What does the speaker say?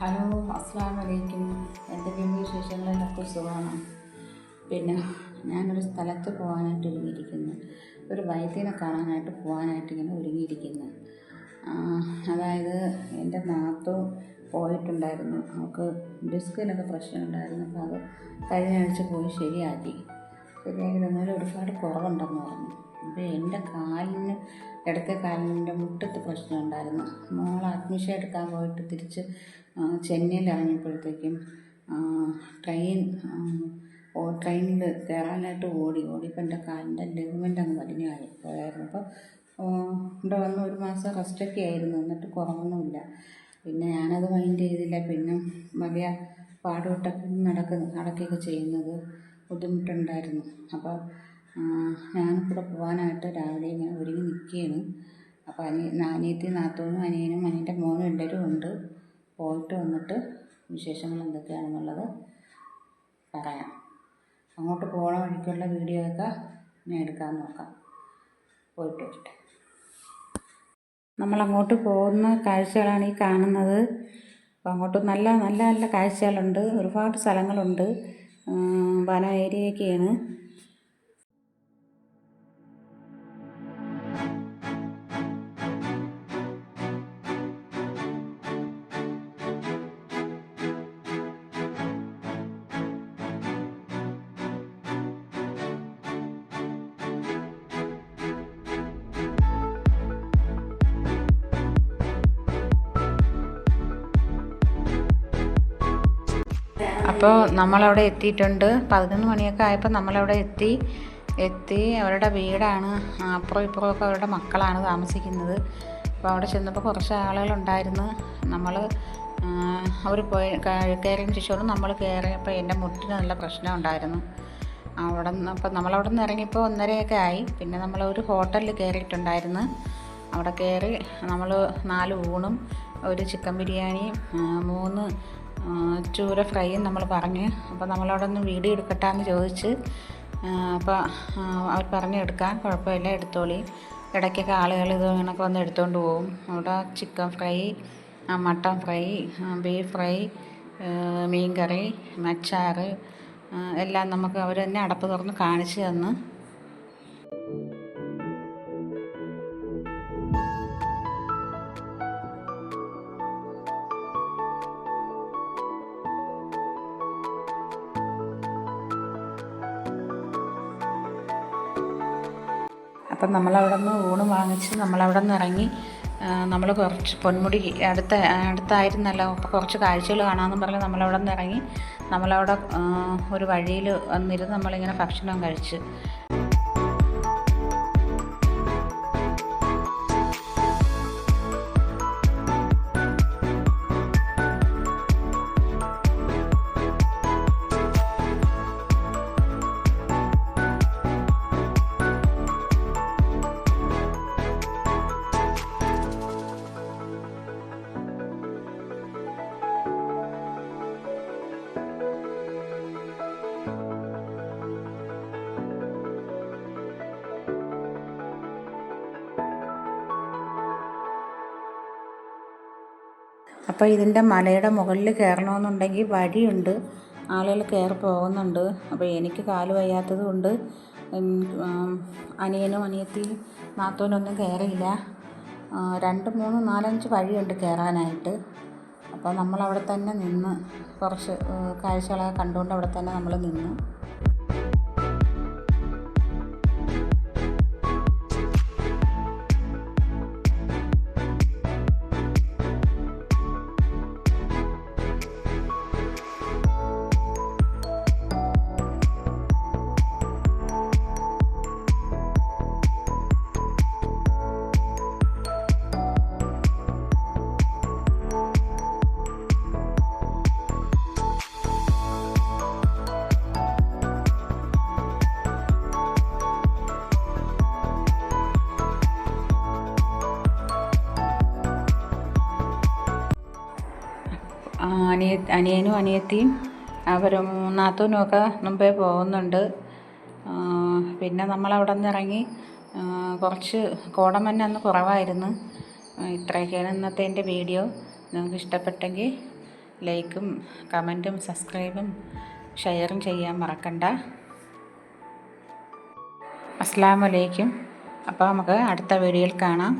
Hello, അസ്സലാമു അലൈക്കും. എന്തെങ്കിലും വിശേഷങ്ങളെല്ലാവർക്കും സുഖമാണ്. പിന്നെ ഞാനൊരു സ്ഥലത്ത് പോകാനായിട്ട് ഒരുങ്ങിയിരിക്കുന്നു. ഒരു വൈദ്യനെ കാണാനായിട്ട് പോകാനായിട്ട് ഇങ്ങനെ ഒരുങ്ങിയിരിക്കുന്നു. അതായത് എൻ്റെ നാത്തൂൻ പോയിട്ടുണ്ടായിരുന്നു. അവൾക്ക് ഡിസ്കിനൊക്കെ പ്രശ്നമുണ്ടായിരുന്നു. അപ്പോൾ അത് കഴിഞ്ഞ ആഴ്ച പോയി ശരിയാക്കി തന്നാലും ഒരുപാട് കുറവുണ്ടെന്ന് പറഞ്ഞു. അപ്പോൾ എൻ്റെ കാലിന് ഇടത്തെ കാലിൻ്റെ മുട്ടത്ത് പ്രശ്നമുണ്ടായിരുന്നു. മോൾ അഡ്മിഷൻ എടുക്കാൻ പോയിട്ട് തിരിച്ച് ചെന്നൈയിൽ ഇറങ്ങിയപ്പോഴത്തേക്കും ട്രെയിനിൽ കയറാനായിട്ട് ഓടിയപ്പോൾ എൻ്റെ കാലിൻ്റെ ലിഗമെൻ്റ് അങ്ങ് വലിഞ്ഞായി പോയായിരുന്നു. അപ്പോൾ ഇവിടെ വന്ന് ഒരു മാസം റെസ്റ്റൊക്കെ ആയിരുന്നു. എന്നിട്ട് കുറവൊന്നുമില്ല. പിന്നെ ഞാനത് മൈൻഡ് ചെയ്തില്ല. പിന്നെ വലിയ പാടുപെട്ടൊക്കെ നടക്കുകയൊക്കെ ചെയ്യുന്നത് ബുദ്ധിമുട്ടുണ്ടായിരുന്നു. അപ്പോൾ ഞാനിവിടെ പോകാനായിട്ട് രാവിലെ ഇങ്ങനെ ഒരുങ്ങി നിൽക്കുകയാണ്. അപ്പോൾ അനിയത്തി, നാത്തൂനും, അനിയനും, അനിയൻ്റെ മോനും എല്ലാവരും ഉണ്ട്. പോയിട്ട് വന്നിട്ട് വിശേഷങ്ങൾ എന്തൊക്കെയാണെന്നുള്ളത് പറയാം. അങ്ങോട്ട് പോകണ വഴിക്കുള്ള വീഡിയോ ഒക്കെ ഞാൻ എടുക്കാൻ നോക്കാം. പോയിട്ട് വരട്ടെ. നമ്മളങ്ങോട്ട് പോകുന്ന കാഴ്ചകളാണ് ഈ കാണുന്നത്. അപ്പോൾ അങ്ങോട്ട് നല്ല നല്ല നല്ല കാഴ്ചകളുണ്ട്. ഒരുപാട് സ്ഥലങ്ങളുണ്ട്. വന ഏരിയയൊക്കെയാണ്. അപ്പോൾ നമ്മളവിടെ എത്തിയിട്ടുണ്ട്. 11 മണിയൊക്കെ ആയപ്പോൾ നമ്മളവിടെ എത്തി അവരുടെ വീടാണ്. അപ്പുറം ഇപ്പുറമൊക്കെ അവരുടെ മക്കളാണ് താമസിക്കുന്നത്. അപ്പോൾ അവിടെ ചെന്നപ്പോൾ കുറച്ച് ആളുകളുണ്ടായിരുന്നു. അവർ കയറിയതിന് ശേഷമാണ് നമ്മൾ കയറിയപ്പോൾ എൻ്റെ മുട്ടിന് നല്ല പ്രശ്നം ഉണ്ടായിരുന്നു. അപ്പോൾ നമ്മളവിടെ നിന്ന് ഇറങ്ങിയപ്പോൾ 1:30 ആയി. പിന്നെ നമ്മളൊരു ഹോട്ടലിൽ കയറിയിട്ടുണ്ടായിരുന്നു. അവിടെ കയറി നമ്മൾ 4 ഊണും ഒരു ചിക്കൻ ബിരിയാണിയും 3 ചൂര ഫ്രൈയും നമ്മൾ പറഞ്ഞു. അപ്പോൾ നമ്മളവിടെ നിന്ന് വീഡിയോ എടുക്കട്ടാന്ന് ചോദിച്ച് അപ്പോൾ അവർ പറഞ്ഞു എടുക്കാൻ കുഴപ്പമില്ല, എടുത്തോളി. ഇടയ്ക്കൊക്കെ ആളുകൾ ഇത് കണക്ക് വന്ന് എടുത്തുകൊണ്ട് പോകും. അവിടെ chicken fry, mutton fry, beef fry, മീൻ കറി, അച്ചാറ് എല്ലാം നമുക്ക് അവർ തന്നെ അടപ്പ് തുറന്ന് കാണിച്ചു തന്ന്. അപ്പം നമ്മളവിടെ നിന്ന് ഊണ് വാങ്ങിച്ച് നമ്മളവിടെ നിന്ന് ഇറങ്ങി. നമ്മൾ കുറച്ച് പൊന്മുടി അടുത്തായിരുന്നല്ലോ. അപ്പോൾ കുറച്ച് കാഴ്ചകൾ കാണാമെന്ന് പറഞ്ഞ് നമ്മളവിടെ നിന്ന് ഇറങ്ങി. നമ്മളവിടെ ഒരു വഴിയിൽ വന്നിരുന്ന് നമ്മളിങ്ങനെ ഭക്ഷണം കഴിച്ച്. അപ്പോൾ ഇതിൻ്റെ മലയുടെ മുകളിൽ കയറണമെന്നുണ്ടെങ്കിൽ വഴിയുണ്ട്. ആളുകൾ കയറി പോകുന്നുണ്ട്. അപ്പോൾ എനിക്ക് കാല് വയ്യാത്തത് കൊണ്ട് അനിയനും അനിയത്തിയും നാത്തൂനൊന്നും കയറിയില്ല. 2, 3, 4, 5 വഴിയുണ്ട് കയറാനായിട്ട്. അപ്പോൾ നമ്മളവിടെ തന്നെ നിന്ന് കുറച്ച് കാഴ്ചകളൊക്കെ കണ്ടുകൊണ്ട് അവിടെ തന്നെ നമ്മൾ നിന്ന്. അനിയനും അനിയത്തിയും അവരും നാത്തൂനുമൊക്കെ മുമ്പേ പോകുന്നുണ്ട്. പിന്നെ നമ്മളവിടെ നിന്ന് ഇറങ്ങി. കുറച്ച് കോടമഞ്ഞ് അന്ന് കുറവായിരുന്നു. ഇത്രയൊക്കെയാണ് ഇന്നത്തെ എൻ്റെ വീഡിയോ. നിങ്ങൾക്ക് ഇഷ്ടപ്പെട്ടെങ്കിൽ ലൈക്കും കമൻറ്റും സബ്സ്ക്രൈബും ഷെയറും ചെയ്യാൻ മറക്കണ്ട. അസ്സലാമു അലൈക്കും. അപ്പോൾ നമുക്ക് അടുത്ത വീഡിയോയിൽ കാണാം.